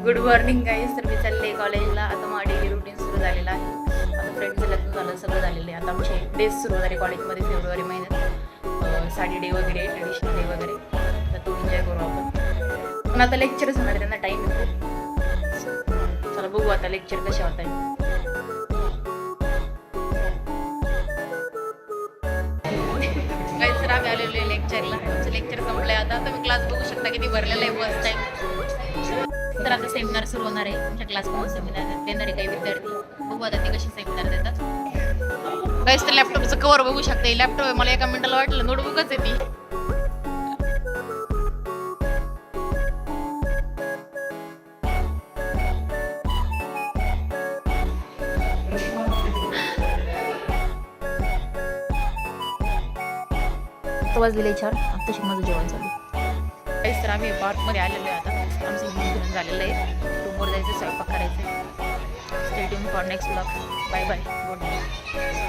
Good morning guys. तर मी चालले कॉलेजला. आता मग डेली रुटीन सुरू झालेलं आहे. आता फ्रेंडचं लग्न झालं, सगळं झालेलं आहे. आता आमचे डेज सुरू झाले कॉलेजमध्ये फेब्रुवारी महिन्यात. साडी डे वगैरे, ट्रेडिशनल डे वगैरे. तर तो एन्जॉय करू आपण. पण आता लेक्चरच होणार, त्यांना टाईम आहे. चला बघू आता लेक्चर कसे होत आहे. तर आम्ही आलेलो आहे लेक्चरला. आमचं लेक्चर संपलंय आता. तुम्ही क्लास बघू शकता किती भरलेला आहे फर्स्ट टाइम. तर आता सेमिनार सुरू होणार आहे. आमच्या क्लासमध्ये सेमिनार देणारे काही विद्यार्थी. बघू आता ते कसे सेमिनार देतात. काहीच तर लॅपटॉपचं कवर बघू शकते. लॅपटॉप मला एका मिनिटाला वाटलं नोटबुकच आहे ती. वाजलेले 4. आत्ताशी माझं जेवण चालू. काहीच तर आम्ही पार्कमध्ये आलेलो आहे. आता आमचं जेवण झालेलं आहे. रूमवर जायचं, स्वयंपाक करायचं. Stay tune for next blog. Bye bye. Good night.